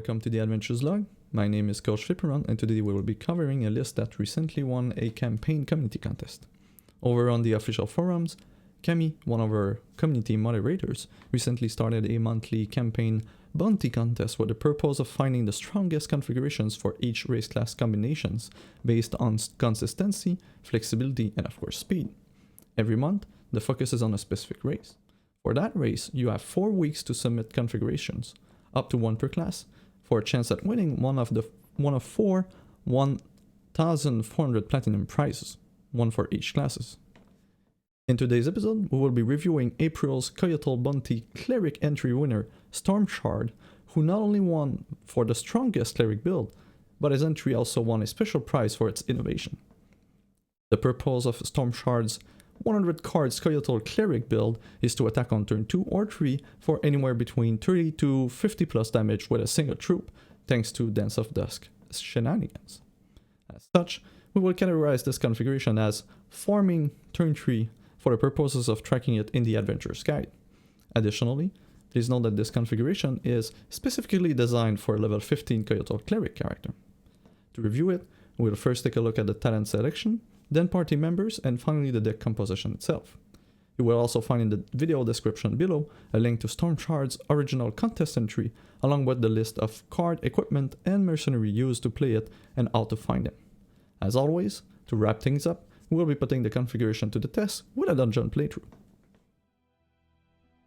welcome to the Adventures Log. My name is CoachFliperon and today we will be covering a list that recently won a campaign community contest. Over on the official forums, Cami, one of our community moderators, recently started a monthly campaign bounty contest with the purpose of finding the strongest configurations for each race class combinations based on consistency, flexibility, and of course speed. Every month, the focus is on a specific race. For that race, you have 4 weeks to submit configurations, up to 1 per class, for a chance at winning one of 4 1,400 platinum prizes, 1 for each classes. In today's episode, we will be reviewing April's Coyotle Cleric entry winner, Stormshard, who not only won for the strongest cleric build, but his entry also won a special prize for its innovation. The purpose of Stormshard's 100 cards Coyotle Cleric build is to attack on turn 2 or 3 for anywhere between 30 to 50 plus damage with a single troop, thanks to Dance of Dusk shenanigans. As such, we will categorize this configuration as farming turn 3 for the purposes of tracking it in the Adventurer's Guide. Additionally, please note that this configuration is specifically designed for a level 15 Coyotle Cleric character. To review it, we will first take a look at the talent selection, then party members, and finally the deck composition itself. You will also find in the video description below a link to Stormshard's original contest entry, along with the list of card, equipment, and mercenary used to play it and how to find them. As always, to wrap things up, we will be putting the configuration to the test with a dungeon playthrough.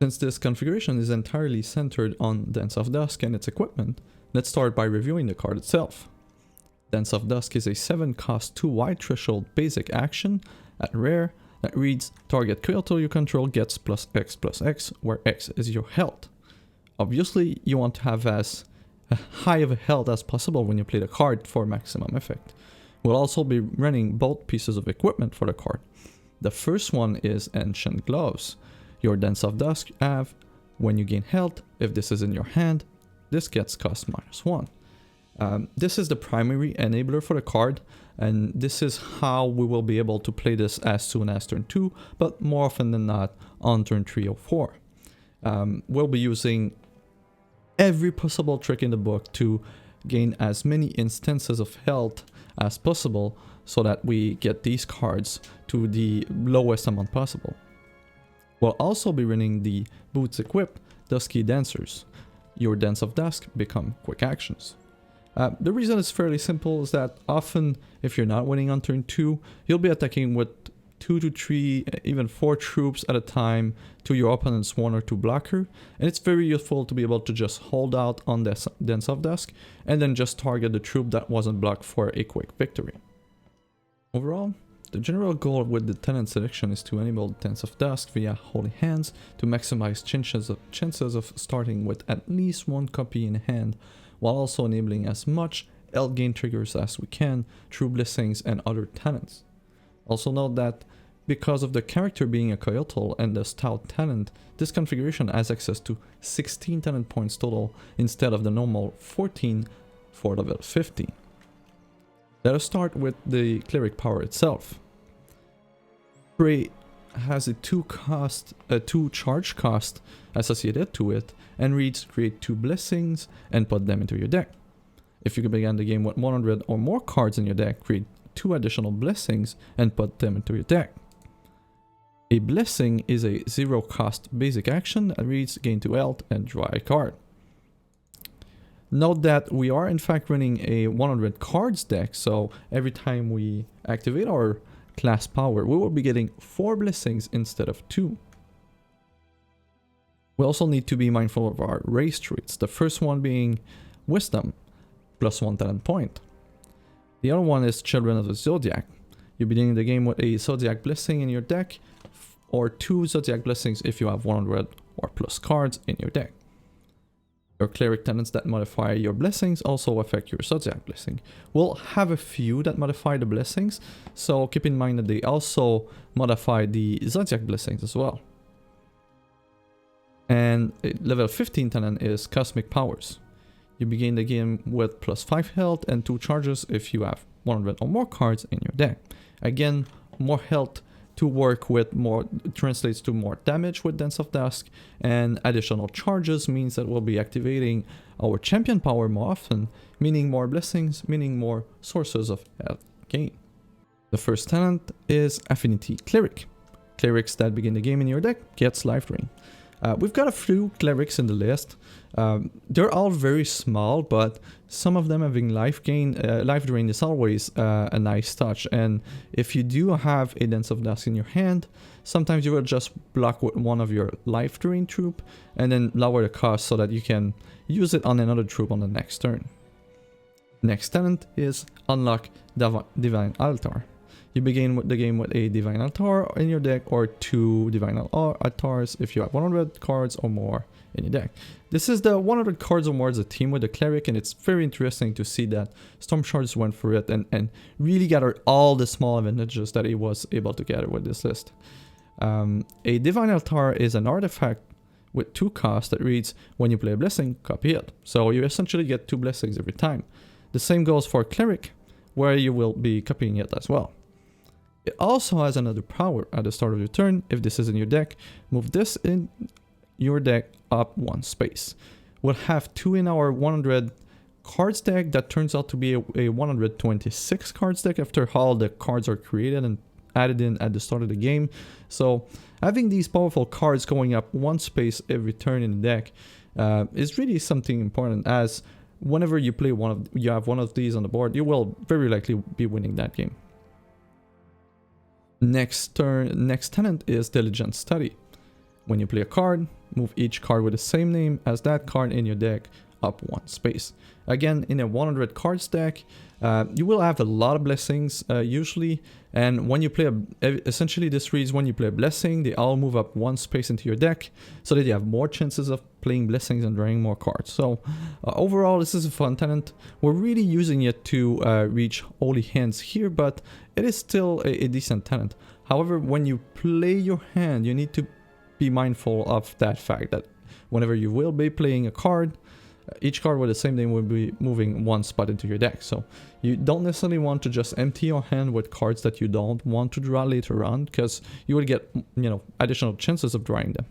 Since this configuration is entirely centered on Dance of Dusk and its equipment, let's start by reviewing the card itself. Dance of Dusk is a 7-cost 2 wide threshold basic action at rare that reads target Coyotle you control gets +X, where X is your health. Obviously, you want to have as high of a health as possible when you play the card for maximum effect. We'll also be running both pieces of equipment for the card. The first one is Ancient Gloves. Your Dance of Dusk have, when you gain health, if this is in your hand, this gets cost -1. This is the primary enabler for the card, and this is how we will be able to play this as soon as turn 2, but more often than not on turn 3 or 4. We'll be using every possible trick in the book to gain as many instances of health as possible so that we get these cards to the lowest amount possible. We'll also be running the Boots Equip Dusky Dancers. Your Dance of Dusk become quick actions. The reason is fairly simple is that often if you're not winning on turn 2, you'll be attacking with 2 to 3, even 4 troops at a time to your opponent's 1 or 2 blocker, and it's very useful to be able to just hold out on this Dance of Dusk and then just target the troop that wasn't blocked for a quick victory. Overall, the general goal with the talent selection is to enable Dance of Dusk via Holy Hands to maximize chances of starting with at least 1 copy in hand, while also enabling as much health gain triggers as we can through blessings and other talents. Also note that because of the character being a Coyotle and the Stout talent, this configuration has access to 16 talent points total instead of the normal 14 for level 15. Let us start with the cleric power itself. Pray has a 2 charge cost associated to it and reads create 2 blessings and put them into your deck. If you begin the game with 100 or more cards in your deck, create 2 additional blessings and put them into your deck. A blessing is a 0-cost basic action that reads gain 2 health and draw a card. Note that we are in fact running a 100 cards deck, so every time we activate our class power, we will be getting 4 blessings instead of 2. We also need to be mindful of our race traits, the first one being Wisdom, +1 talent point. The other one is Children of the Zodiac. You begin the game with a Zodiac blessing in your deck, or 2 Zodiac blessings if you have 100 or plus cards in your deck. Your cleric talents that modify your blessings also affect your Zodiac blessing. We'll have a few that modify the blessings, so keep in mind that they also modify the Zodiac blessings as well. And level 15 talent is Cosmic Powers. You begin the game with +5 health and 2 charges if you have 100 or more cards in your deck. Again, more health to work with more, translates to more damage with Dance of Dusk, and additional charges means that we'll be activating our champion power more often, meaning more blessings, meaning more sources of health gain. The first talent is Affinity Cleric. Clerics that begin the game in your deck gets life drain. We've got a few clerics in the list. They're all very small, but some of them having life drain is always a nice touch. And if you do have a Dance of Dusk in your hand, sometimes you will just block with one of your life drain troop and then lower the cost so that you can use it on another troop on the next turn. Next talent is Unlock Divine Altar. You begin the game with a Divine Altar in your deck or 2 Divine Altars if you have 100 cards or more in your deck. This is the 100 cards or more as a team with the Cleric, and it's very interesting to see that Stormshard went for it and really gathered all the small advantages that he was able to gather with this list. A Divine Altar is an artifact with 2 costs that reads, when you play a blessing, copy it. So you essentially get 2 blessings every time. The same goes for Cleric, where you will be copying it as well. It also has another power. At the start of your turn, if this is in your deck, move this in your deck up 1 space. We'll have 2 in our 100 cards deck that turns out to be a 126 cards deck after all the cards are created and added in at the start of the game. So having these powerful cards going up 1 space every turn in the deck is really something important, as whenever you play you have one of these on the board, you will very likely be winning that game. Next talent is Diligent Study. When you play a card, move each card with the same name as that card in your deck up 1 space. Again, in a 100 cards deck, you will have a lot of blessings usually, and when you play essentially this reads when you play a blessing, they all move up 1 space into your deck so that you have more chances of playing blessings and drawing more cards. So overall, this is a fun talent. We're really using it to reach Holy Hands here, but it is still a decent talent. However, when you play your hand, you need to be mindful of that fact that whenever you will be playing a card, each card with the same name will be moving 1 spot into your deck. So you don't necessarily want to just empty your hand with cards that you don't want to draw later on, because you will get, additional chances of drawing them.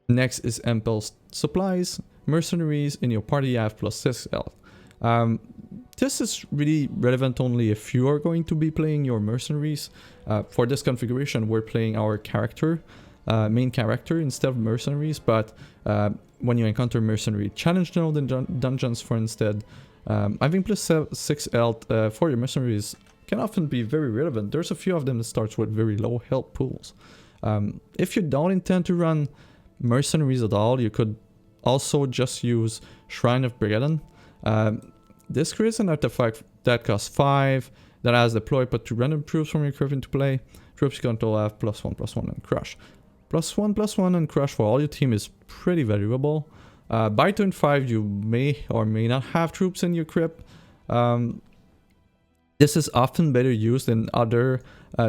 Next is Impulse Supplies. Mercenaries in your party have +6 health. This is really relevant only if you are going to be playing your mercenaries. For this configuration, we're playing our main character instead of mercenaries, but when you encounter mercenary challenge dungeons, for instead, having +6 health for your mercenaries can often be very relevant. There's a few of them that starts with very low health pools. If you don't intend to run mercenaries at all, you could also just use Shrine of Brigadon. This creates an artifact that costs 5, that has deploy put 2 random troops from your curve into play. Troops you control have +1/+1 and crush. +1/+1 and crush for all your team is pretty valuable. By turn 5, you may or may not have troops in your crypt. This is often better used in other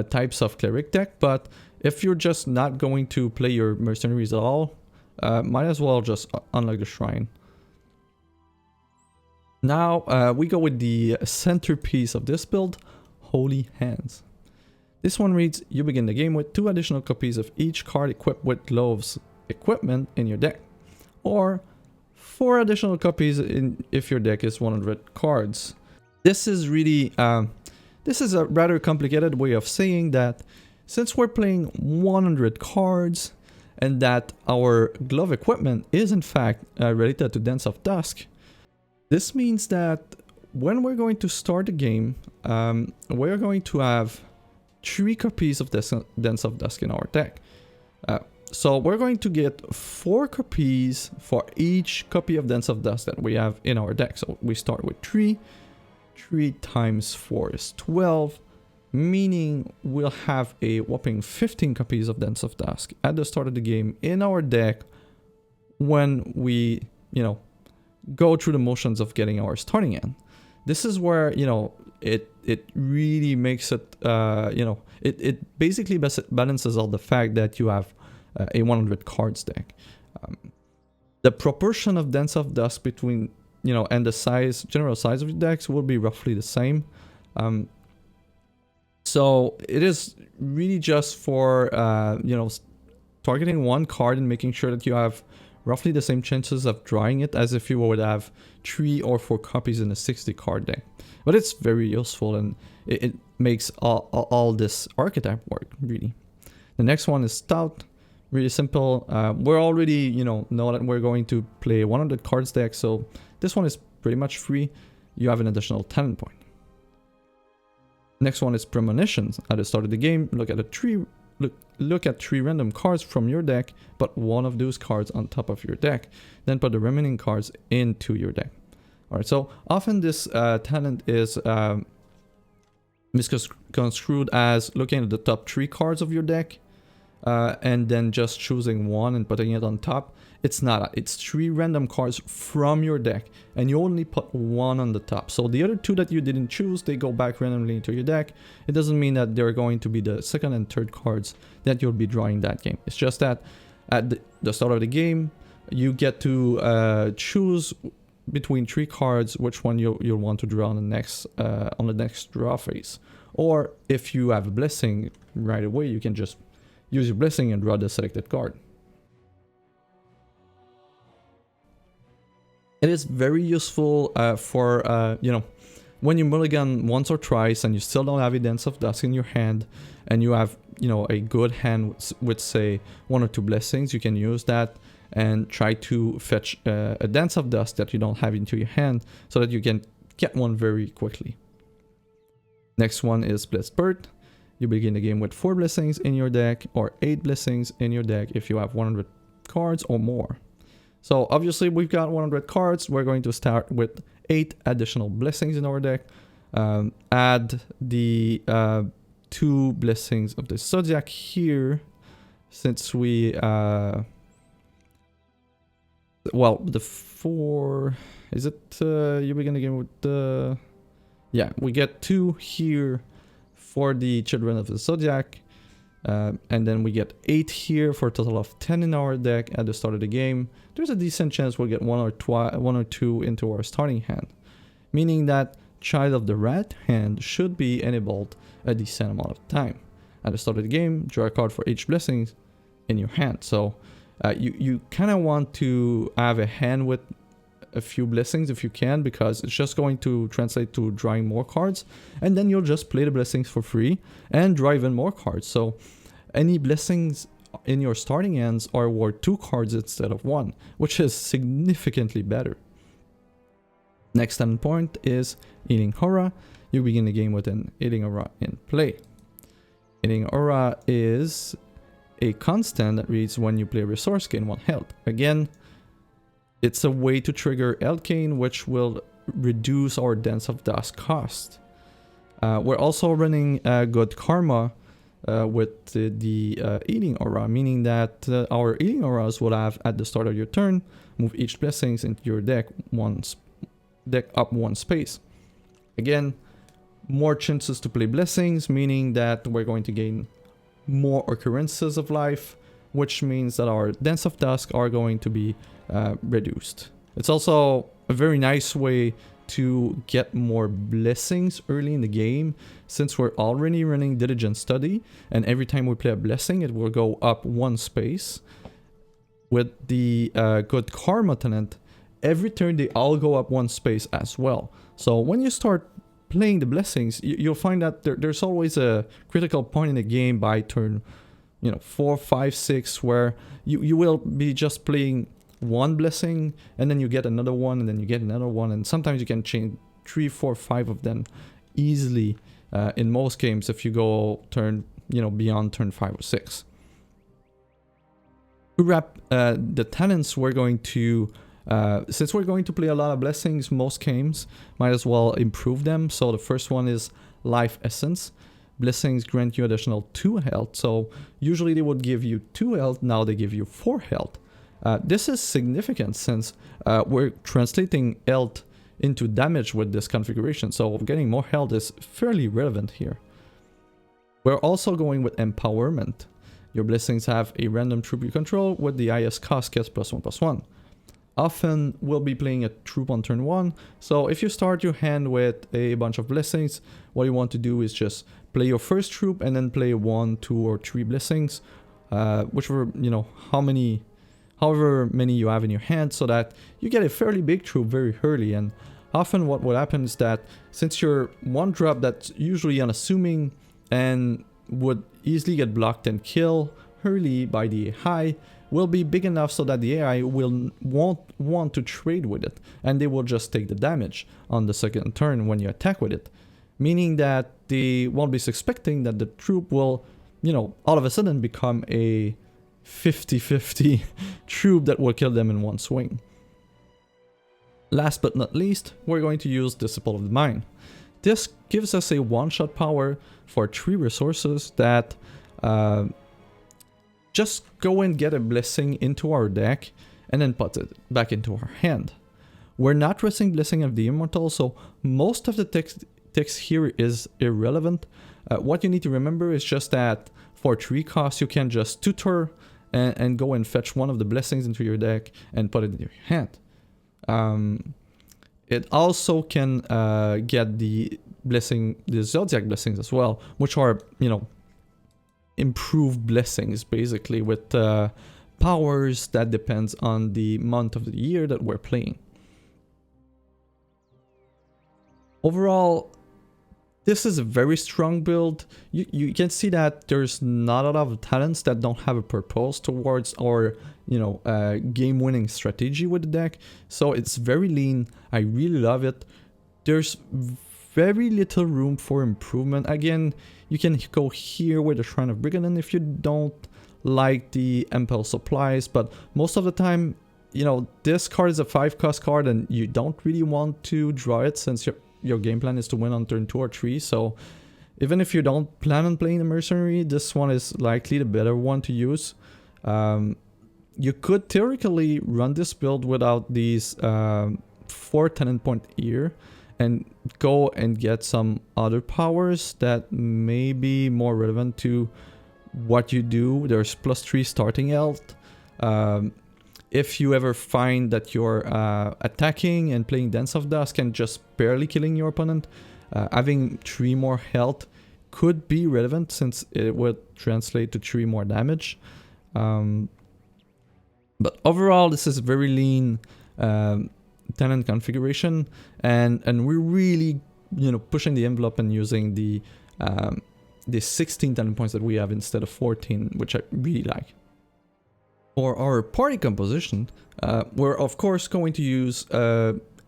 types of cleric deck, but if you're just not going to play your mercenaries at all, might as well just unlock the shrine. Now we go with the centerpiece of this build, Holy Hands. This one reads, you begin the game with 2 additional copies of each card equipped with Glove's equipment in your deck, or 4 additional copies if your deck is 100 cards. This is really, this is a rather complicated way of saying that since we're playing 100 cards and that our glove equipment is in fact related to Dance of Dusk, this means that when we're going to start the game, we're going to have 3 copies of Dance of Dusk in our deck. So we're going to get 4 copies for each copy of Dance of Dusk that we have in our deck. So we start with 3. 3 times 4 is 12, meaning we'll have a whopping 15 copies of Dance of Dusk at the start of the game in our deck when we, go through the motions of getting our starting end. This is where, it really makes it, it basically balances out the fact that you have a 100 cards deck. The proportion of Dance of Dusk between, and the general size of your decks will be roughly the same. So it is really just for, you know, targeting one card and making sure that you have roughly the same chances of drawing it as if you would have 3 or 4 copies in a 60 card deck. But it's very useful, and it makes all this archetype work, really. The next one is Stout. Really simple. We're already, you know that we're going to play 100 cards deck, so this one is pretty much free. You have an additional talent point. Next one is Premonitions. At the start of the game, look at three random cards from your deck, but one of those cards on top of your deck. Then put the remaining cards into your deck. Alright, so often this talent is misconstrued as looking at the top 3 cards of your deck and then just choosing one and putting it on top. It's not. It's 3 random cards from your deck, and you only put one on the top. So the other 2 that you didn't choose, they go back randomly into your deck. It doesn't mean that they're going to be the second and third cards that you'll be drawing that game. It's just that at the start of the game, you get to choose between 3 cards which one you'll want to draw on the next draw phase. Or if you have a blessing right away, you can just use your blessing and draw the selected card. It is very useful for, you know, when you mulligan once or twice and you still don't have a Dance of Dusk in your hand, and you have, you know, a good hand with say 1 or 2 blessings, you can use that and try to fetch a Dance of Dusk that you don't have into your hand so that you can get one very quickly. Next one is Blitzbird. You begin the game with 4 blessings in your deck or 8 blessings in your deck if you have 100 cards or more. So obviously we've got 100 cards. We're going to start with 8 additional blessings in our deck. Add the 2 blessings of the Zodiac here, since we well, the 4 is it you begin the game with the we get 2 here for the Children of the Zodiac, and then we get 8 here for a total of 10 in our deck at the start of the game. There's a decent chance we'll get 1 or 2 into our starting hand, meaning that Child of the Rat hand should be enabled a decent amount of time. At the start of the game, draw a card for each blessing in your hand. So you kind of want to have a hand with a few blessings if you can, because it's just going to translate to drawing more cards, and then you'll just play the blessings for free and draw even more cards. So any blessings in your starting hands are worth 2 cards instead of 1, which is significantly better. Next talent point is Eating Aura. You begin the game with an Eating Aura in play. Eating Aura is a constant that reads when you play a resource, gain 1 health. Again, it's a way to trigger health gain, which will reduce our Dance of Dusk cost. We're also running good karma with the Eating Aura, meaning that our Eating Auras will have at the start of your turn, move each blessings into your deck up 1 space. Again, more chances to play blessings, meaning that we're going to gain more occurrences of life, which means that our Dance of Dusk are going to be reduced. It's also a very nice way to get more blessings early in the game, since we're already running Diligent Study, and every time we play a blessing it will go up 1 space. With the Good Karma talent, every turn they all go up 1 space as well. So when you start playing the blessings, you'll find that there's always a critical point in the game by turn 4, 5, 6, where you will be just playing 1 blessing, and then you get another one, and then you get another one, and sometimes you can chain 3, 4, 5 of them easily in most games if you go turn beyond turn 5 or 6. To wrap the talents, we're going to since we're going to play a lot of blessings most games, might as well improve them. So the first one is Life Essence. Blessings grant you additional 2 health. So usually they would give you 2 health, now they give you 4 health. This is significant since we're translating health into damage with this configuration, so getting more health is fairly relevant here. We're also going with Empowerment. Your blessings have a random troop you control with the highest cost gets +1/+1. Often we'll be playing a troop on turn 1, so if you start your hand with a bunch of blessings, what you want to do is just play your first troop and then play 1, 2, or 3 blessings, whichever, you know, however many you have in your hand, so that you get a fairly big troop very early. And often what will happen is that since you're one drop that's usually unassuming and would easily get blocked and killed early by the AI, will be big enough so that the AI won't want to trade with it, and they will just take the damage on the second turn when you attack with it. Meaning that they won't be suspecting that the troop will, you know, all of a sudden become a 50-50 troop that will kill them in one swing. Last but not least, we're going to use Disciple of the Mind. This gives us a one-shot power for 3 resources that just go and get a blessing into our deck and then put it back into our hand. We're not resting Blessing of the Immortal, so most of the text here is irrelevant. What you need to remember is just that for 3 costs you can just tutor and go and fetch one of the blessings into your deck and put it in your hand. It also can get the Zodiac blessings as well, which are, you know, improved blessings basically with powers that depends on the month of the year that we're playing. Overall, this is a very strong build. You can see that there's not a lot of talents that don't have a purpose towards our, you know, game-winning strategy with the deck. So it's very lean. I really love it. There's very little room for improvement. Again, you can go here with the Shrine of Brigand if you don't like the Impel supplies, but most of the time, you know, this card is a 5-cost card and you don't really want to draw it since your game plan is to win on turn 2 or 3. So even if you don't plan on playing the Mercenary, this one is likely the better one to use. You could theoretically run this build without these 4 tenant point ear and go and get some other powers that may be more relevant to what you do. There's +3 starting health. If you ever find that you're attacking and playing Dance of Dusk and just barely killing your opponent, having 3 more health could be relevant since it would translate to 3 more damage. But overall, this is very lean tenant configuration, and we're really, you know, pushing the envelope and using the 16 tenant points that we have instead of 14, which I really like. For our party composition, we're of course going to use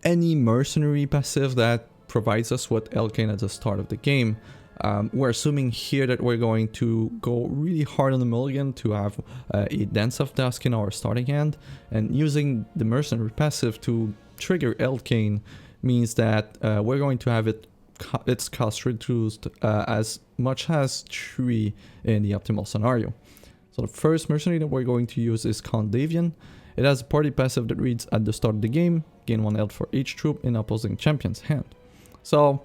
any mercenary passive that provides us with Elkane at the start of the game. We're assuming here that we're going to go really hard on the mulligan to have a Dance of Dusk in our starting hand, and using the mercenary passive to trigger Elkane means that we're going to have its cost reduced as much as 3 in the optimal scenario. So the first mercenary that we're going to use is Count Davian. It has a party passive that reads, at the start of the game, gain 1 health for each troop in opposing champion's hand. So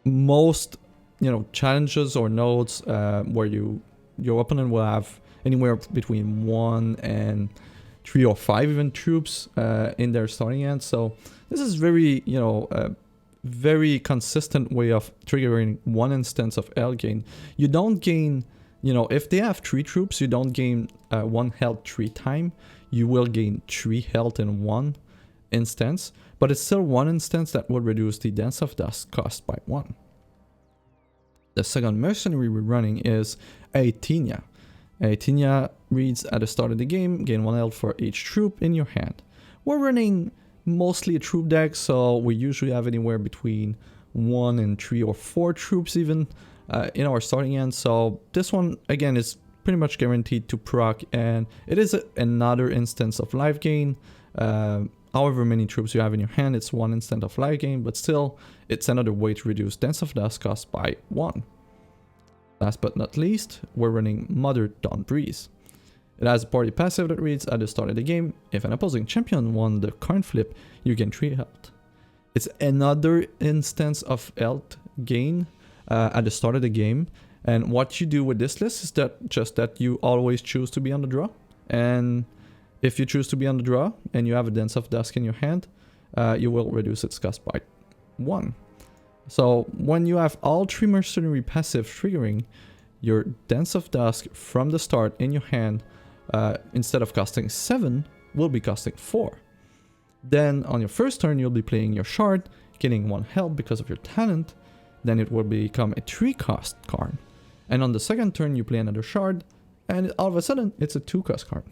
most, you know, challenges or nodes where your opponent will have anywhere between 1 and 3 or 5 even troops in their starting hand. So this is very, you know, very consistent way of triggering one instance of Elkane. You don't gain, you know, if they have 3 troops, you don't gain 1 health 3 times. You will gain 3 health in 1 instance, but it's still 1 instance that will reduce the Dance of Dusk cost by 1. The second mercenary we're running is Aethenia. Aethenia reads, at the start of the game, gain 1 health for each troop in your hand. We're running mostly a troop deck, so we usually have anywhere between 1 and 3 or 4 troops even in our starting hand. So this one again is pretty much guaranteed to proc, and it is another instance of life gain. However many troops you have in your hand, it's 1 instant of life gain, but still it's another way to reduce Dance of Dusk cost by 1. Last but not least, we're running Mother Dawn Breeze. It has a party passive that reads, at the start of the game, if an opposing champion won the coin flip, you gain 3 health. It's another instance of health gain at the start of the game, and what you do with this list is that you always choose to be on the draw, and if you choose to be on the draw and you have a Dance of Dusk in your hand, you will reduce its cost by 1. So when you have all 3 mercenary passive triggering, your Dance of Dusk from the start in your hand, instead of costing 7, will be costing 4. Then on your first turn, you'll be playing your Shard, getting 1 health because of your talent. Then it will become a 3 cost card. And on the second turn, you play another Shard, and all of a sudden, it's a 2 cost card.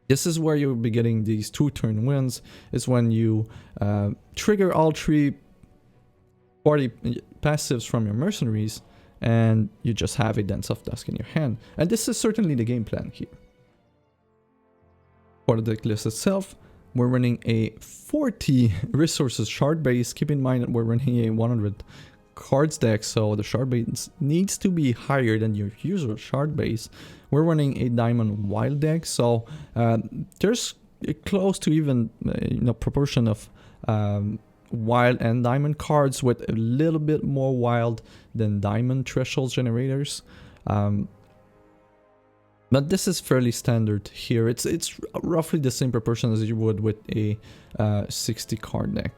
This is where you'll be getting these 2 turn wins, is when you trigger all 3 party passives from your mercenaries, and you just have a Dance of Dusk in your hand. And this is certainly the game plan here. For the deck list itself, we're running a 40 resources shard base. Keep in mind that we're running a 100 cards deck, so the shard base needs to be higher than your usual shard base. We're running a diamond wild deck, so there's a close to even proportion of wild and diamond cards, with a little bit more wild than diamond threshold generators. But this is fairly standard here. It's roughly the same proportion as you would with a 60 card deck.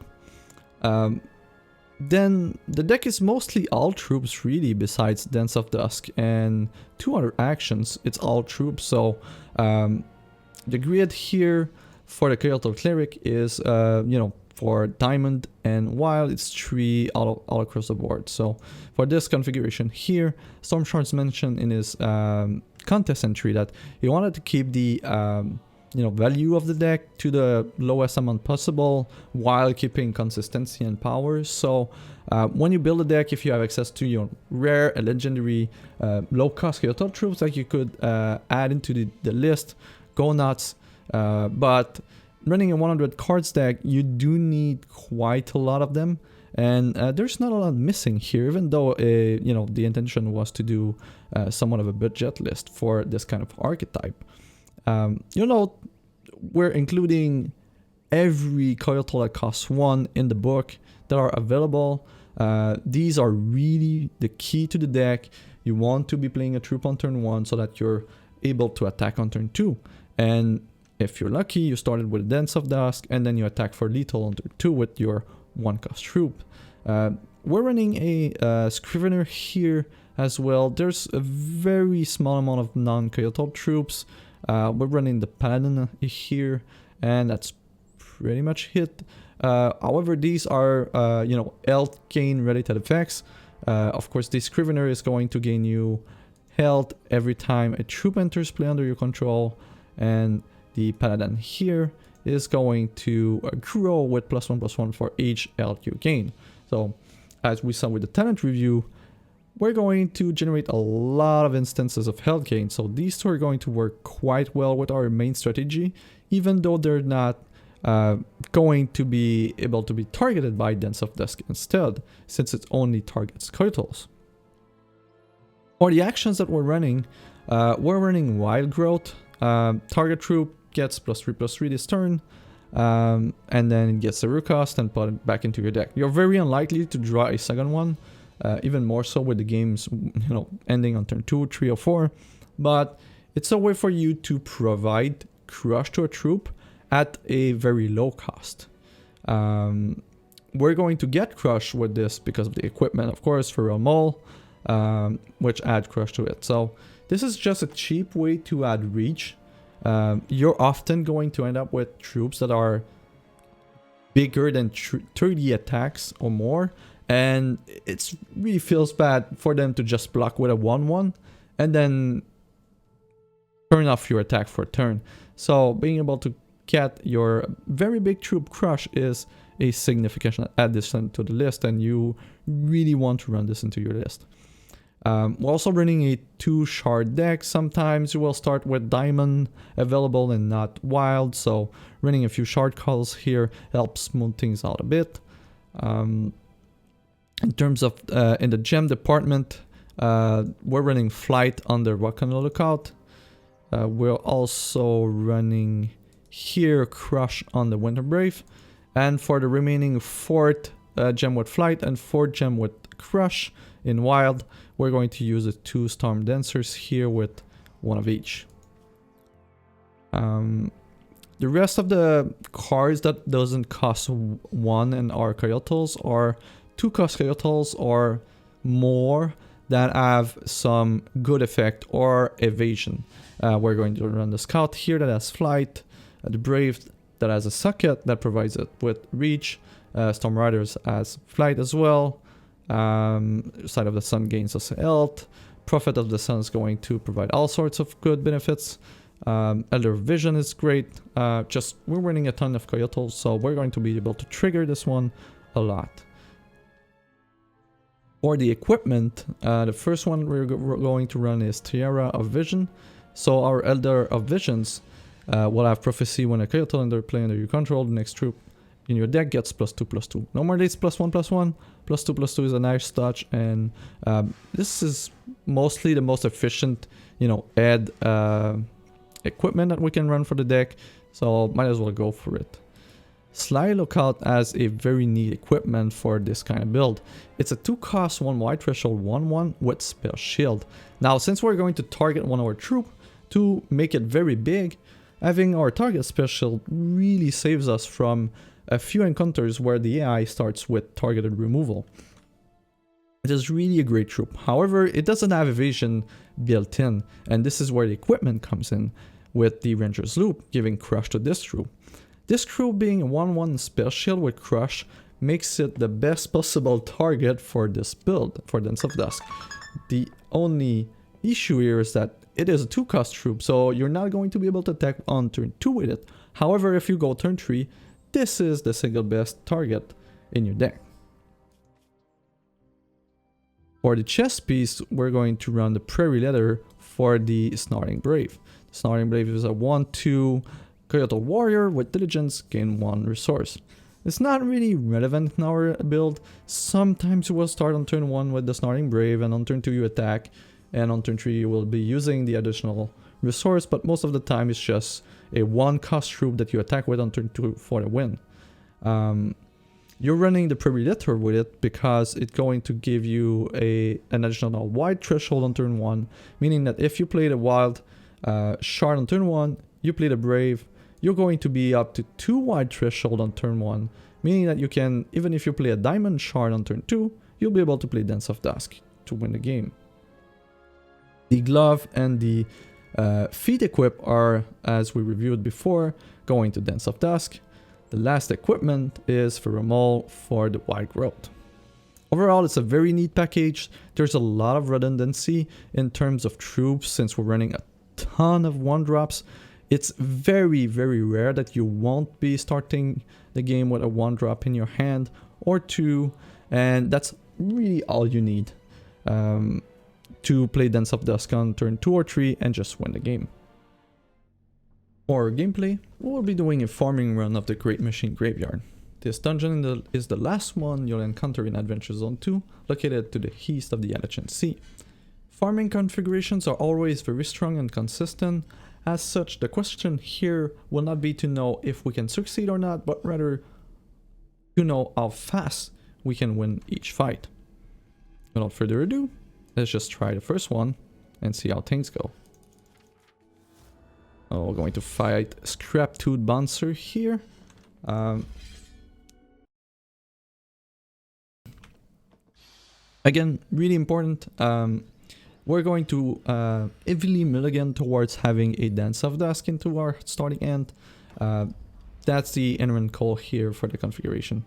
Then the deck is mostly all troops really, besides Dance of Dusk and 2 other actions. It's all troops, so the grid here for the Coyotle Cleric is for diamond and wild, it's 3 all across the board. So for this configuration here, Stormshard's mentioned in his contest entry that he wanted to keep the value of the deck to the lowest amount possible while keeping consistency and power. So when you build a deck, if you have access to rare, a legendary, low-cost Coyotle troops that you could add into the list, go nuts. But running a 100 cards deck, you do need quite a lot of them, and there's not a lot missing here, even though the intention was to do somewhat of a budget list for this kind of archetype. We're including every Coyotle that costs 1 in the book that are available. These are really the key to the deck. You want to be playing a troop on turn 1 so that you're able to attack on turn 2, and if you're lucky, you started with Dance of Dusk, and then you attack for lethal on turn 2 with your 1-cost troop. We're running a Scrivener here as well. There's a very small amount of non-Coyotle troops. We're running the Paladin here, and that's pretty much it. However, these are, health gain related effects. Of course, the Scrivener is going to gain you health every time a troop enters play under your control, and the Paladin here is going to grow with +1/+1 for each health you gain. So, as we saw with the talent review, we're going to generate a lot of instances of health gain. So these 2 are going to work quite well with our main strategy, even though they're not going to be able to be targeted by Dance of Dusk instead, since it only targets Coyotles. For the actions that we're running Wild Growth. Target troop gets +3/+3 this turn, and then it gets 0 cost and put it back into your deck. You're very unlikely to draw a second one, even more so with the games ending on turn 2, 3, or 4. But it's a way for you to provide crush to a troop at a very low cost. We're going to get crush with this because of the equipment, of course, for a mole, which add crush to it. So this is just a cheap way to add reach. You're often going to end up with troops that are bigger than 30 attacks or more, and it really feels bad for them to just block with a 1/1 and then turn off your attack for a turn. So being able to get your very big troop crush is a significant addition to the list, and you really want to run this into your list. We're also running a 2 shard deck. Sometimes you will start with diamond available and not wild, so running a few shard calls here helps smooth things out a bit. In terms of in the gem department, we're running flight under Rock on the Lookout. We're also running here crush on the Winter Brave, and for the remaining 4th gem with flight and 4th gem with crush in wild, we're going to use the 2 storm dancers here with 1 of each. The rest of the cards that doesn't cost 1 and are Coyotles are 2-cost Coyotles or more that have some good effect or evasion. We're going to run the Scout here that has flight, the Brave that has a socket that provides it with reach, Storm Riders has flight as well, Side of the Sun gains us health, Prophet of the Sun is going to provide all sorts of good benefits. Elder Vision is great. Just we're running a ton of Coyotles, so we're going to be able to trigger this one a lot. For the equipment, the first one we're going to run is Tiara of Vision. So our Elder of Visions will have Prophecy when a Coyote Elder play under your control. The next troop in your deck gets +2/+2. Normally it's +1/+1. +2/+2 is a nice touch, and this is mostly the most efficient, you know, add equipment that we can run for the deck. So might as well go for it. Sly Lookout has a very neat equipment for this kind of build. It's a 2-cost 1 white threshold 1/1 with Spell Shield. Now, since we're going to target one of our troop to make it very big, having our target Spell Shield really saves us from a few encounters where the AI starts with targeted removal. It is really a great troop. However, it doesn't have evasion built in, and this is where the equipment comes in with the Ranger's Loop, giving crush to this troop. This crew being a 1/1 Spell Shield with Crush makes it the best possible target for this build, for Dance of Dusk. The only issue here is that it is a 2-cost troop, so you're not going to be able to attack on turn 2 with it. However, if you go turn 3, this is the single best target in your deck. For the chest piece, we're going to run the Prairie Leather for the Snarling Brave. The Snarling Brave is a 1/2 Coyote Warrior with Diligence, gain 1 resource. It's not really relevant in our build. Sometimes you will start on turn 1 with the Snarling Brave, and on turn 2 you attack, and on turn 3 you will be using the additional resource, but most of the time it's just a 1-cost troop that you attack with on turn 2 for the win. You're running the Prairie Letter with it because it's going to give you an additional white threshold on turn 1, meaning that if you play the Wild Shard on turn 1, you play the Brave, you're going to be up to 2 white threshold on turn 1, meaning that you can, even if you play a Diamond Shard on turn 2, you'll be able to play Dance of Dusk to win the game. The glove and the feet equip are, as we reviewed before, going to Dance of Dusk. The last equipment is Pheromone for the Wild Growth. Overall, it's a very neat package. There's a lot of redundancy in terms of troops since we're running a ton of 1-drops. It's very, very rare that you won't be starting the game with a 1-drop in your hand or 2, and that's really all you need to play Dance of Dusk on turn 2 or 3 and just win the game. For gameplay, we'll be doing a farming run of the Great Machine Graveyard. This dungeon is the last one you'll encounter in Adventure Zone 2, located to the east of the Alechin Sea. Farming configurations are always very strong and consistent. As such, the question here will not be to know if we can succeed or not, but rather to know how fast we can win each fight. Without further ado, let's just try the first one and see how things go. We're going to fight Scrap-Tooth Bouncer here. Again, really important. We're going to heavily mulligan towards having a Dance of Dusk into our starting end. That's the inherent call here for the configuration.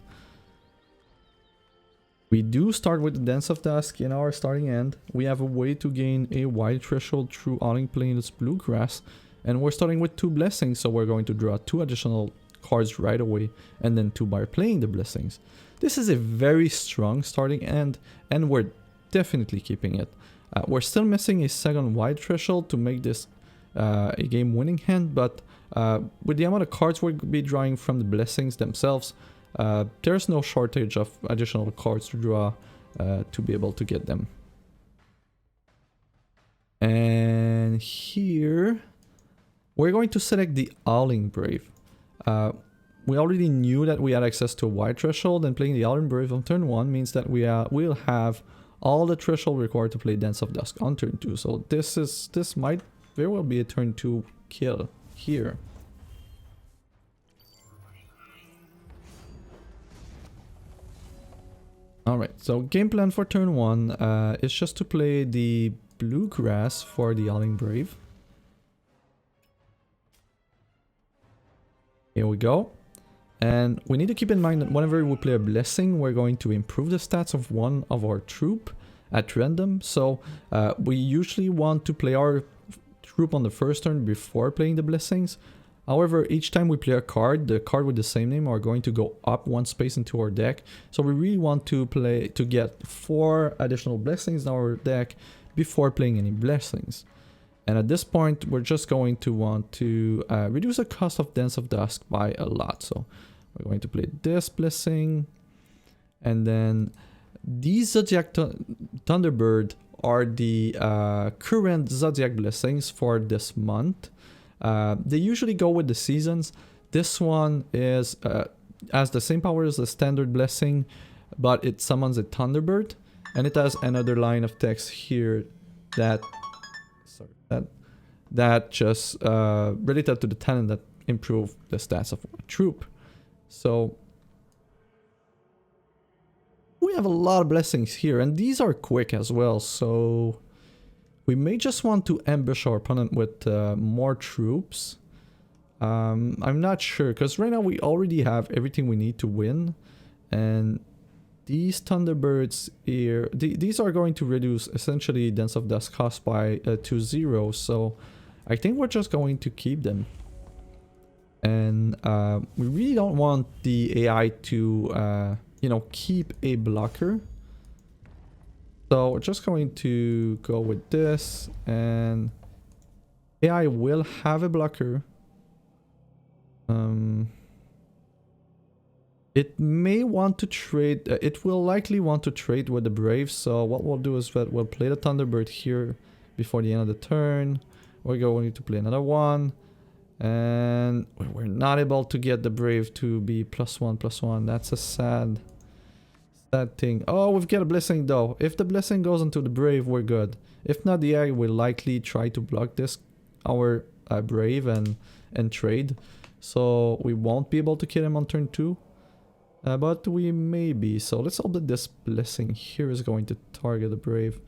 We do start with the Dance of Dusk in our starting end. We have a way to gain a wide threshold through Howling Plains Bluegrass. And we're starting with 2 blessings, so we're going to draw 2 additional cards right away, and then 2 by playing the blessings. This is a very strong starting end, and we're definitely keeping it. We're still missing a second white threshold to make this a game-winning hand, but with the amount of cards we'll be drawing from the blessings themselves, there's no shortage of additional cards to draw to be able to get them. And here, we're going to select the Howling Brave. We already knew that we had access to a white threshold, and playing the Howling Brave on turn 1 means that we'll have all the threshold required to play Dance of Dusk on turn 2. So this might very well be a turn 2 kill here. Alright, so game plan for turn 1 is just to play the Bluegrass for the Howling Brave. Here we go. And we need to keep in mind that whenever we play a Blessing, we're going to improve the stats of one of our troop at random. So we usually want to play our troop on the first turn before playing the Blessings. However, each time we play a card, the card with the same name are going to go up one space into our deck. So we really want to get 4 additional Blessings in our deck before playing any Blessings. And at this point, we're just going to want to reduce the cost of Dance of Dusk by a lot. So we're going to play this Blessing. And then these Zodiac Thunderbird are the current Zodiac Blessings for this month. They usually go with the seasons. This one is has the same power as the standard Blessing, but it summons a Thunderbird. And it has another line of text here that... that just related to the talent that improve the stats of our troop. So we have a lot of Blessings here, and these are quick as well, so we may just want to ambush our opponent with more troops. I'm not sure, because right now we already have everything we need to win, and these Thunderbirds here, these are going to reduce essentially Dance of Dusk cost by 2-0, so I think we're just going to keep them. And we really don't want the AI to, you know, keep a blocker. So we're just going to go with this, and AI will have a blocker. It may want to trade, it will likely want to trade with the Brave, so what we'll do is that we'll play the Thunderbird here before the end of the turn. We're going to play another one, and we're not able to get the Brave to be +1/+1. That's a sad thing. Oh, we've got a Blessing though. If the Blessing goes into the Brave, we're good. If not, the AI will likely try to block this, our Brave, and trade. So we won't be able to kill him on turn 2. But we may be. So let's hope that this Blessing here is going to target the Brave.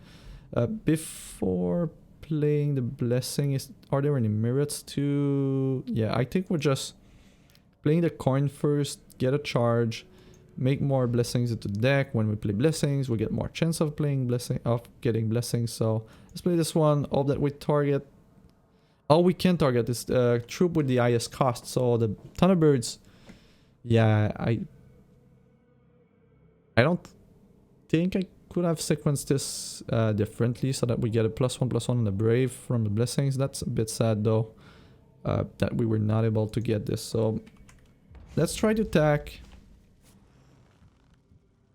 Before playing the Blessing, are there any merits to... Yeah, I think we're just playing the coin first, get a charge, make more Blessings into the deck. When we play Blessings, we get more chance of getting Blessings. So let's play this one. Hope that we target... Oh, we can target this troop with the highest cost. So the Thunderbirds... Yeah, I don't think I could have sequenced this differently so that we get a +1/+1 on the Brave from the Blessings. That's a bit sad though, that we were not able to get this. So let's try to attack.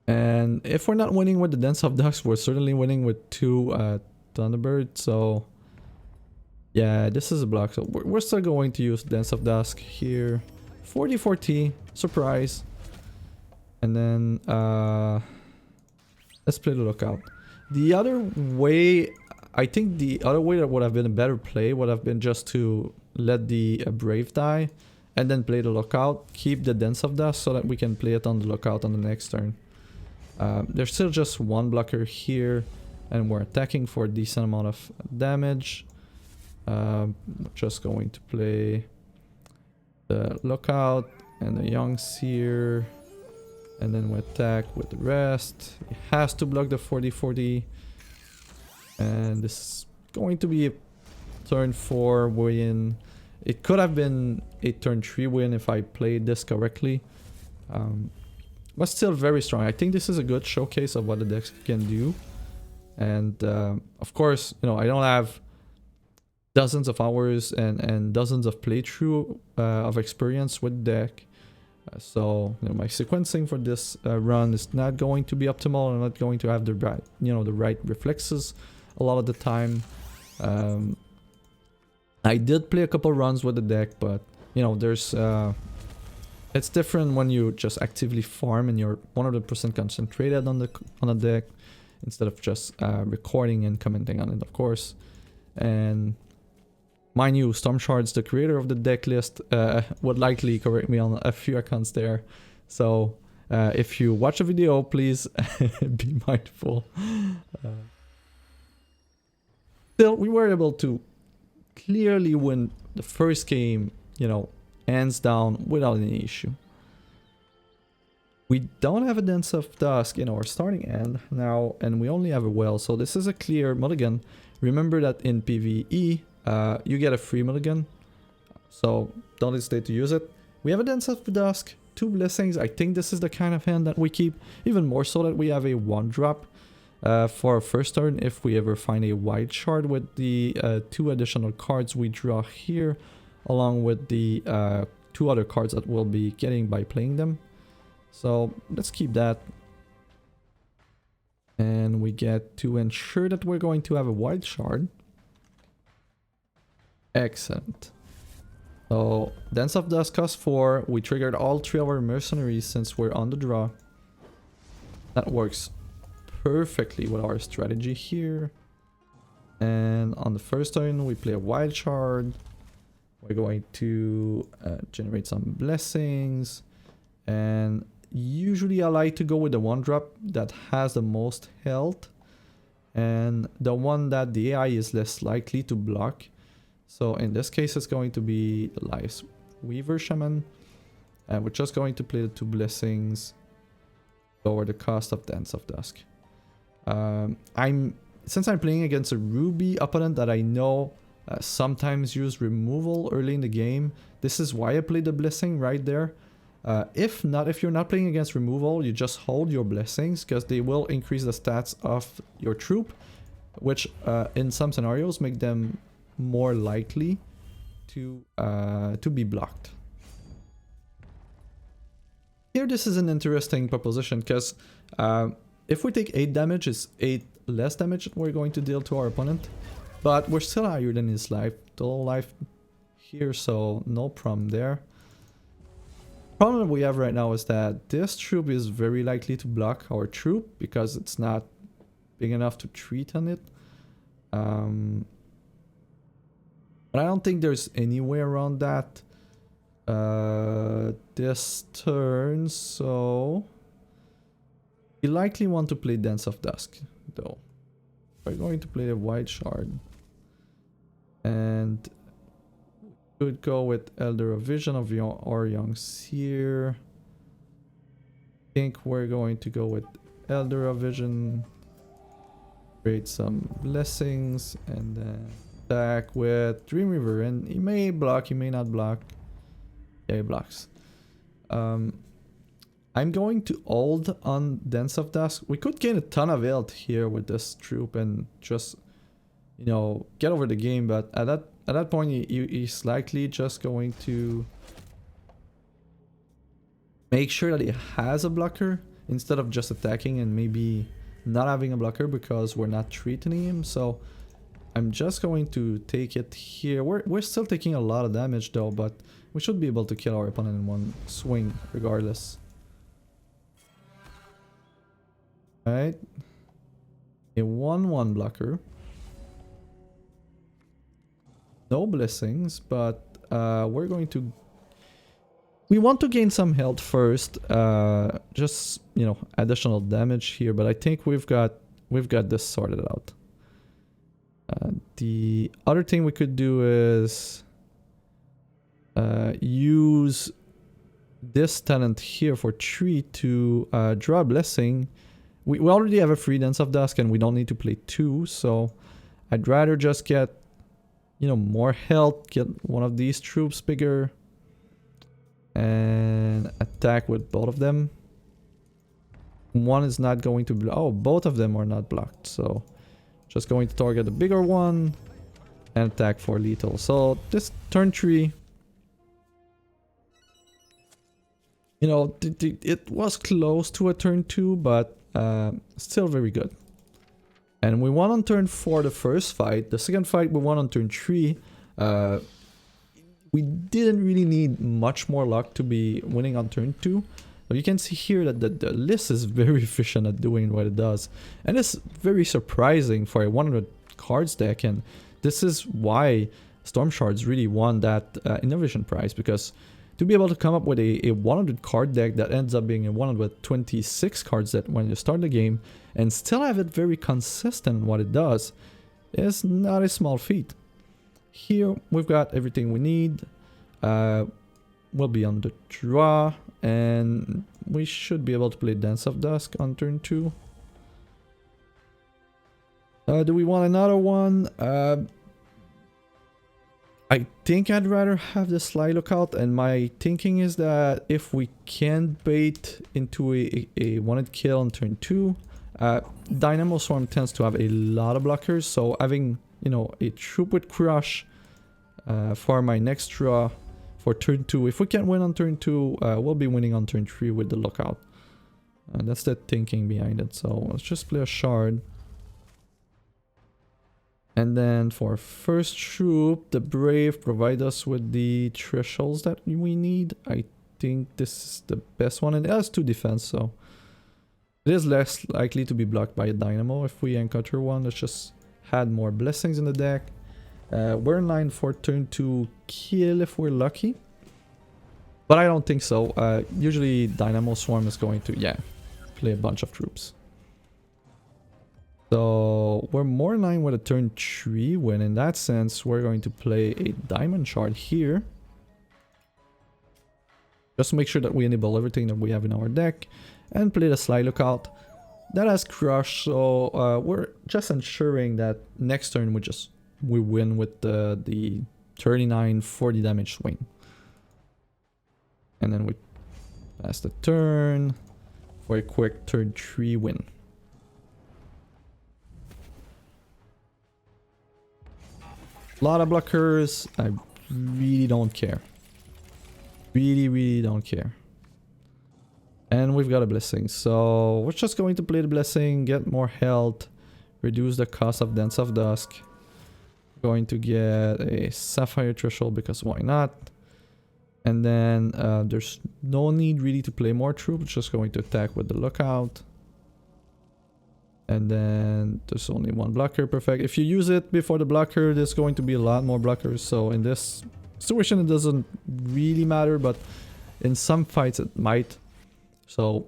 And if we're not winning with the Dance of Dusk, we're certainly winning with 2 Thunderbirds. So yeah, this is a block. So we're still going to use Dance of Dusk here. 40-40, surprise. And then let's play the Lookout. The other way, I think the other way that would have been a better play would have been just to let the Brave die and then play the Lookout, keep the Dance of Dusk so that we can play it on the Lookout on the next turn. There's still just one blocker here, and we're attacking for a decent amount of damage. Just going to play the Lookout and the Young Seer. And then we attack with the rest. It has to block the 40-40. And this is going to be a turn 4 win. It could have been a turn 3 win if I played this correctly. But still very strong. I think this is a good showcase of what the deck can do. And of course, you know, I don't have dozens of hours and dozens of playthrough of experience with deck. So you know, my sequencing for this run is not going to be optimal. I'm not going to have the right, the right reflexes a lot of the time. I did play a couple runs with the deck, but there's it's different when you just actively farm and you're 100% concentrated on the deck instead of just recording and commenting on it, of course. And mind you, Stormshard's the creator of the deck list, would likely correct me on a few accounts there. So If you watch a video, please be mindful. Still, we were able to clearly win the first game, you know, hands down without any issue. We don't have a Dance of Dusk in our starting hand now, and we only have a well, so this is a clear mulligan. Remember that in PvE, you get a free mulligan, so don't hesitate to use it. We have a Dance of Dusk, 2 blessings. I think this is the kind of hand that we keep, even more so that we have a 1-drop for our first turn if we ever find a white shard with the 2 additional cards we draw here, along with the 2 other cards that we'll be getting by playing them. So let's keep that. And we get to ensure that we're going to have a white shard. Excellent. So Dance of Dusk costs 4. We triggered all 3 of our mercenaries since we're on the draw. That works perfectly with our strategy here. And on the first turn we play a wild shard. We're going to generate some blessings. And usually I like to go with the 1-drop that has the most health and the one that the AI is less likely to block. So in this case it's going to be the Life Weaver Shaman, and we're just going to play the 2 blessings, lower the cost of Dance of Dusk. Since I'm playing against a Ruby opponent that I know sometimes use removal early in the game, this is why I played the blessing right there. If you're not playing against removal, you just hold your blessings because they will increase the stats of your troop, which in some scenarios make them more likely to be blocked. Here this is an interesting proposition because if we take 8 damage, it's 8 less damage that we're going to deal to our opponent, but we're still higher than his life, total life here, so no problem there. Problem that we have right now is that this troop is very likely to block our troop because it's not big enough to treat on it. But I don't think there's any way around that this turn, so we likely want to play Dance of Dusk though. We're going to play the White Shard and could go with Elder of Vision of our Young Seer. I think we're going to go with Elder of Vision, create some blessings, and then attack with Dreamweaver. And he may block, he may not block. Yeah, he blocks. I'm going to hold on Dance of Dusk. We could gain a ton of health here with this troop and just, you know, get over the game, but at that point he's likely just going to make sure that he has a blocker instead of just attacking and maybe not having a blocker because we're not threatening him. So I'm just going to take it here. We're still taking a lot of damage though, but we should be able to kill our opponent in one swing regardless. Alright, a 1/1 blocker. No blessings, but we're going to... We want to gain some health first, just, you know, additional damage here, but I think we've got this sorted out. The other thing we could do is use this talent here for 3 to draw a blessing. We already have a free Dance of Dusk and we don't need to play 2, so I'd rather just get, you know, more health, get one of these troops bigger, and attack with both of them. One is not going to oh, both of them are not blocked, so just going to target the bigger one and attack for lethal. So this turn 3, you know, it was close to a turn 2, but still very good. And we won on turn 4 the first fight. The second fight we won on turn 3. We didn't really need much more luck to be winning on turn 2. But you can see here that the list is very efficient at doing what it does. And it's very surprising for a 100 cards deck. And this is why Stormshards really won that Innovation Prize. Because to be able to come up with a 100 card deck that ends up being a 126 cards that when you start the game and still have it very consistent in what it does is not a small feat. Here we've got everything we need. We'll be on the draw and we should be able to play Dance of Dusk on turn 2. Do we want another one? I think I'd rather have the Sly Lookout, and my thinking is that if we can bait into a wanted kill on turn 2, Dynamo Swarm tends to have a lot of blockers, so having, you know, a troop with Crush for my next draw for turn 2, if we can win on turn 2, we'll be winning on turn 3 with the Lookout. That's the thinking behind it, so let's just play a Shard. And then for first troop, the Brave provide us with the thresholds that we need. I think this is the best one, and it has 2 defense, so it is less likely to be blocked by a Dynamo if we encounter one. Let's just add more blessings in the deck. We're in line for turn 2 kill if we're lucky, but I don't think so. Usually Dynamo Swarm is going to, yeah, play a bunch of troops. So we're more in line with a turn 3 win. In that sense, we're going to play a Diamond Shard here. Just to make sure that we enable everything that we have in our deck. And play the Sly Lookout. That has Crush, so we're just ensuring that next turn we win with the 39-40 damage swing. And then we pass the turn for a quick turn 3 win. A lot of blockers. I really don't care. Really don't care. And we've got a blessing. So we're just going to play the blessing, get more health, reduce the cost of Dance of Dusk. Going to get a Sapphire Threshold because why not? And then there's no need really to play more troops. Just going to attack with the Lookout. And then there's only one blocker, perfect. If you use it before the blocker, there's going to be a lot more blockers. So in this situation, it doesn't really matter, but in some fights it might. So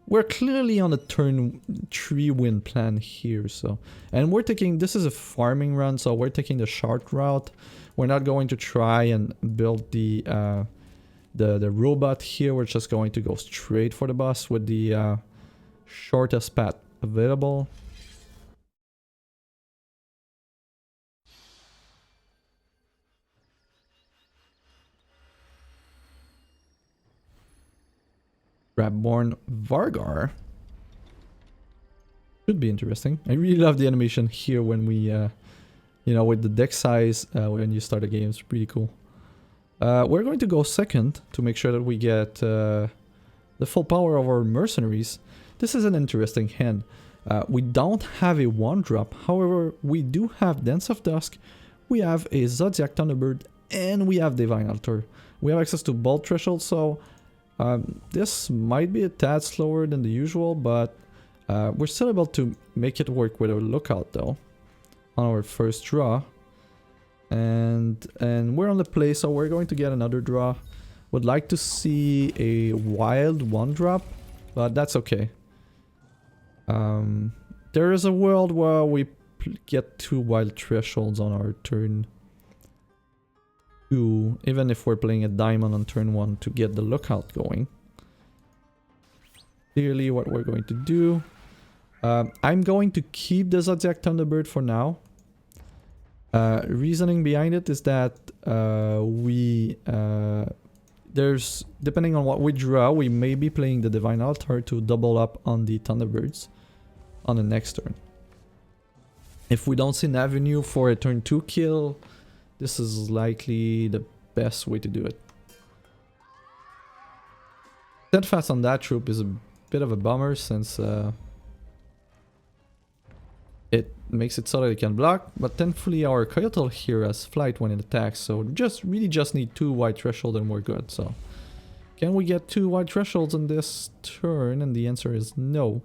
we're clearly on a turn 3 win plan here. So, and we're taking, this is a farming run, so we're taking the short route. We're not going to try and build the robot here. We're just going to go straight for the boss with the shortest path available. Crabborn Vargar should be interesting. I really love the animation here when we, you know, with the deck size when you start a game. It's pretty cool. We're going to go second to make sure that we get the full power of our mercenaries. This is an interesting hand. We don't have a 1-drop, however, we do have Dance of Dusk, we have a Zodiac Thunderbird, and we have Divine Altar. We have access to Bolt Threshold, so this might be a tad slower than the usual, but we're still able to make it work with our Lookout though, on our first draw. And we're on the play, so we're going to get another draw. Would like to see a wild 1-drop, but that's okay. There is a world where we get 2 wild thresholds on our turn 2, even if we're playing a diamond on turn 1 to get the Lookout going. Clearly what we're going to do. I'm going to keep the Zodiac Thunderbird for now. Reasoning behind it is that there's, depending on what we draw, we may be playing the Divine Altar to double up on the Thunderbirds on the next turn. If we don't see an avenue for a turn 2 kill, this is likely the best way to do it. Steadfast on that troop is a bit of a bummer since it makes it so that it can block, but thankfully our Coyotle here has flight when it attacks, so really just need 2 white thresholds and we're good. So can we get 2 white thresholds on this turn? And the answer is no.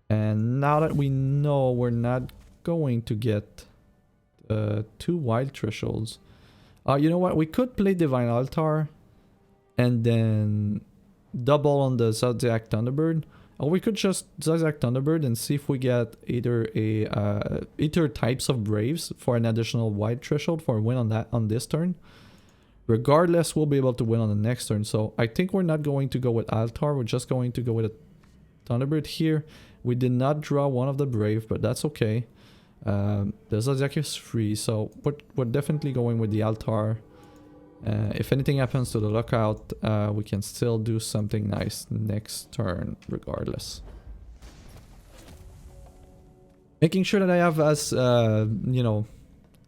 And now that we know we're not going to get 2 wild thresholds, you know what, we could play Divine Altar and then double on the Zodiac Thunderbird. Or we could just Zodiac Thunderbird and see if we get either types of Braves for an additional white threshold for a win on this turn. Regardless, we'll be able to win on the next turn. So I think we're not going to go with Altar. We're just going to go with a Thunderbird here. We did not draw one of the Brave, but that's okay. The Zodiac is free, so we're definitely going with the Altar. If anything happens to the Lookout, we can still do something nice next turn regardless. Making sure that I have as, you know,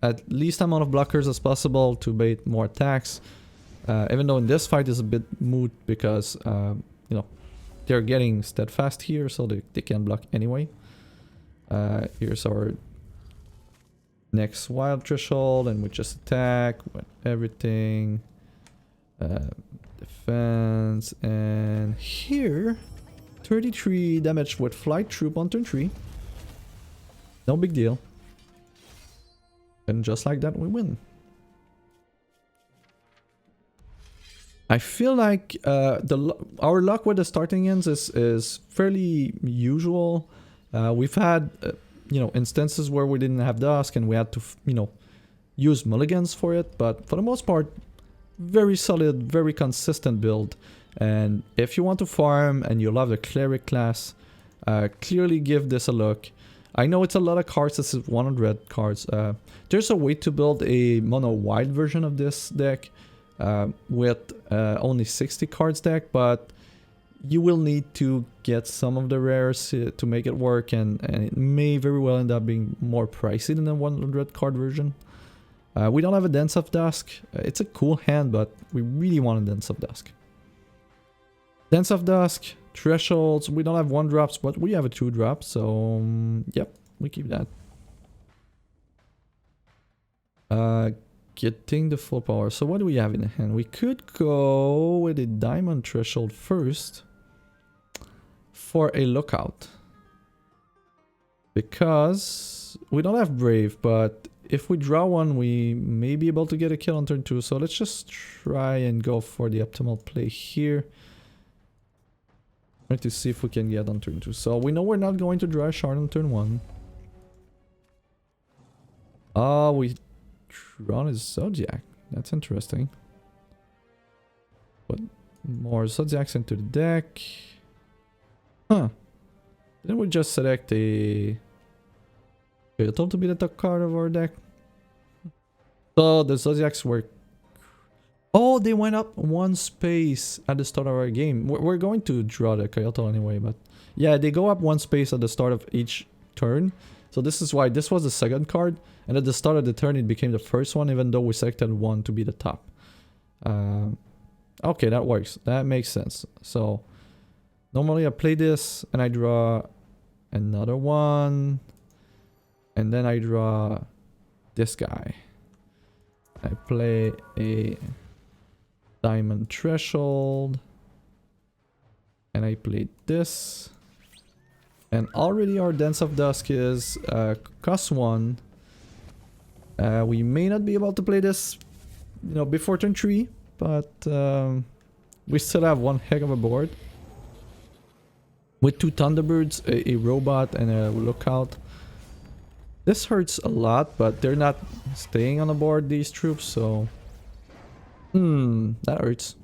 at least amount of blockers as possible to bait more attacks. Even though in this fight is a bit moot because, you know, they're getting steadfast here, so they can block anyway. Here's our next wild threshold, and we just attack with everything. Defense, and here 33 damage with Flight Troop on turn 3. No big deal. And just like that, we win. I feel like our luck with the starting ends is fairly usual. We've had you know, instances where we didn't have Dusk and we had to, you know, use mulligans for it, but for the most part, very solid, very consistent build. And if you want to farm and you love the Cleric class, clearly give this a look. I know it's a lot of cards, this is 100 cards. There's a way to build a mono white version of this deck with only 60 cards deck, but you will need to get some of the rares to make it work, and it may very well end up being more pricey than the 100 card version. We don't have a Dance of Dusk. It's a cool hand, but we really want a Dance of Dusk. Dance of Dusk, Thresholds, we don't have 1-drops, but we have a 2-drop, so yep, we keep that. Getting the full power. So what do we have in hand? We could go with a Diamond Threshold first for a Lookout, because we don't have Brave, but if we draw one, we may be able to get a kill on turn 2. So let's just try and go for the optimal play here. Try to see if we can get on turn 2. So we know we're not going to draw a shard on turn 1. We drawn his Zodiac. That's interesting. Put more Zodiacs into the deck. Huh. Didn't we just select a Coyotle to be the top card of our deck? So the Zodiacs were... Oh, they went up 1 space at the start of our game. We're going to draw the Coyotle anyway, but... Yeah, they go up 1 space at the start of each turn. So this is why this was the second card. And at the start of the turn, it became the first one, even though we selected 1 to be the top. Okay, that works. That makes sense. So... Normally I play this and I draw another one, and then I draw this guy. I play a Diamond Threshold, and I play this. And already our Dance of Dusk is cost 1. We may not be able to play this, you know, before turn 3, but we still have one heck of a board. With 2 Thunderbirds, a robot, and a Lookout. This hurts a lot, but they're not staying on the board, these troops, so... that hurts.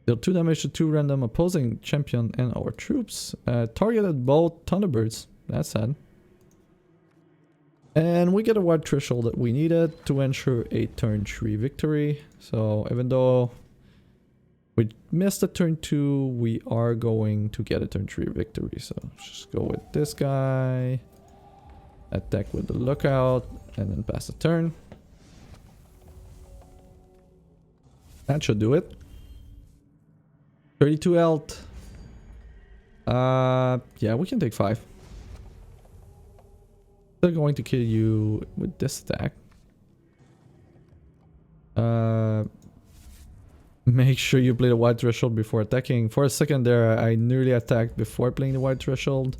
Deal 2 damage to 2 random opposing champion and our troops. Targeted both Thunderbirds. That's sad. And we get a white threshold that we needed to ensure a turn 3 victory. So even though we missed a turn 2, we are going to get a turn 3 victory. So just go with this guy, attack with the Lookout, and then pass the turn. That should do it. 32 health. Yeah, we can take 5. They're going to kill you with this attack. Make sure you play the white threshold before attacking. For a second there, I nearly attacked before playing the white threshold.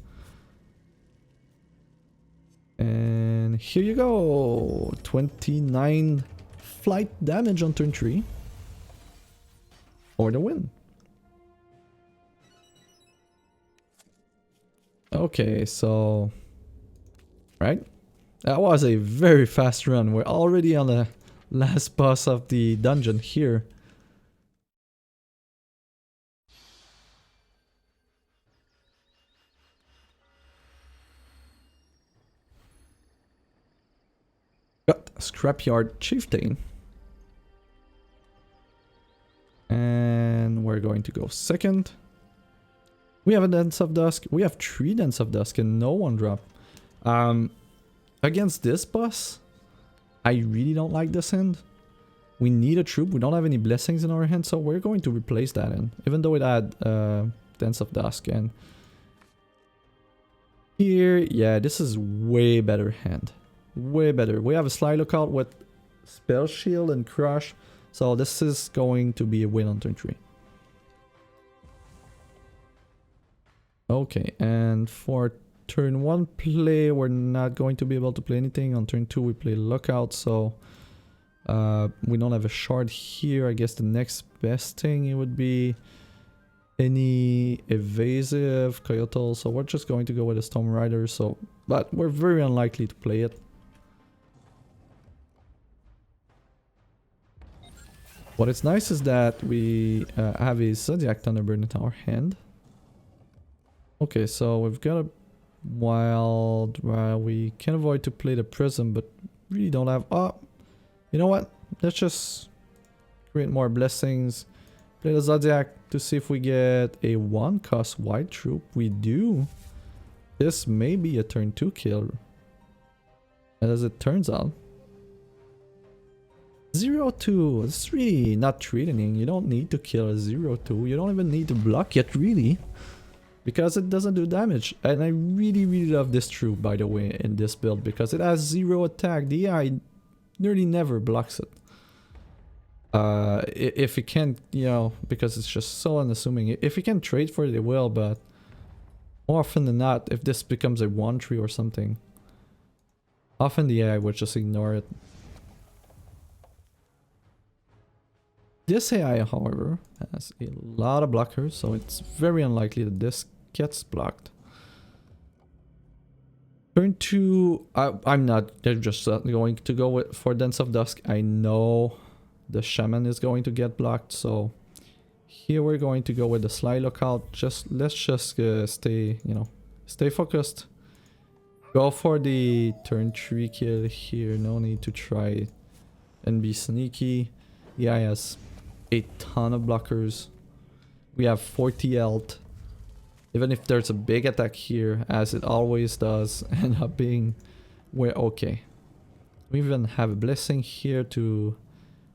And here you go. 29 flight damage on turn 3. Or the win. Okay, so... Right? That was a very fast run. We're already on the last boss of the dungeon here. Got Scrapyard Chieftain. And we're going to go second. We have a Dance of Dusk. We have 3 Dance of Dusk and no 1-drop. Against this boss, I really don't like this hand. We need a troop. We don't have any blessings in our hand, so we're going to replace that in. Even though it had Dance of Dusk. And here, yeah, this is way better hand. Way better. We have a Sly Lookout with Spell Shield and Crush. So this is going to be a win on turn 3. Okay, and for turn 1 play, we're not going to be able to play anything. On turn 2 we play Lookout, so we don't have a shard here. I guess the next best thing it would be any evasive Coyotle, so we're just going to go with a Storm Rider, so but we're very unlikely to play it. What is nice is that we have a Zodiac Thunderbird in our hand. Okay, so we've got a wild. We can avoid to play the Prism, but really don't have. Oh, you know what? Let's just create more blessings. Play the Zodiac to see if we get a 1-cost White Troop. We do. This may be a turn 2 kill, as it turns out. 0-2. It's really not threatening. You don't need to kill a 0-2. You don't even need to block it, really. Because it doesn't do damage. And I really, really love this troop, by the way, in this build. Because it has 0 attack. The AI nearly never blocks it. If it can, you know, because it's just so unassuming. If you can trade for it, it will. But more often than not, if this becomes a 1-3 or something, often the AI would just ignore it. This AI, however, has a lot of blockers, so it's very unlikely that this gets blocked. Turn 2, I'm not just going to go for Dance of Dusk. I know the Shaman is going to get blocked, so here we're going to go with the Sly Lookout. Let's just stay, you know, stay focused. Go for the turn 3 kill here. No need to try and be sneaky. The AI has a ton of blockers. We have 40 health. Even if there's a big attack here, as it always does end up being, we're okay. We even have a blessing here to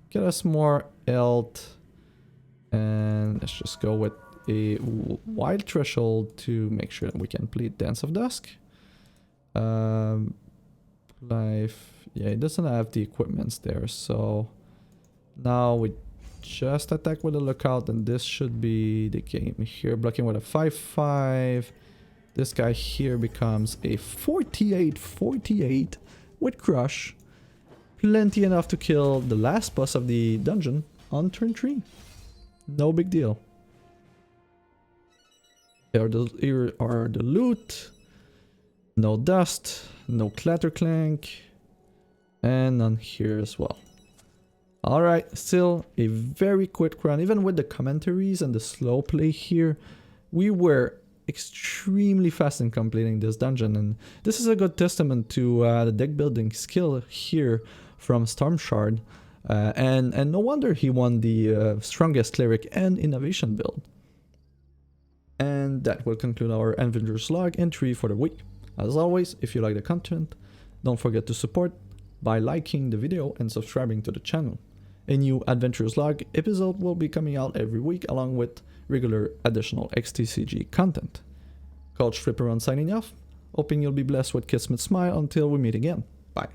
get us more health. And let's just go with a wild threshold to make sure that we can play Dance of Dusk. Life, yeah, it doesn't have the equipments there, so now we just attack with a Lookout, and this should be the game here. Blocking with a 5-5. This guy here becomes a 48-48 with Crush. Plenty enough to kill the last boss of the dungeon on turn 3. No big deal. Here are the loot. No dust, no clatter clank, and none here as well. Alright, still a very quick run. Even with the commentaries and the slow play here, we were extremely fast in completing this dungeon. And this is a good testament to the deck building skill here from Stormshard. And no wonder he won the strongest cleric and innovation build. And that will conclude our Adventurer's Log entry for the week. As always, if you like the content, don't forget to support by liking the video and subscribing to the channel. A new Adventurer's Log episode will be coming out every week along with regular additional XTCG content. CoachFliperon signing off, hoping you'll be blessed with Kismet Smile until we meet again. Bye.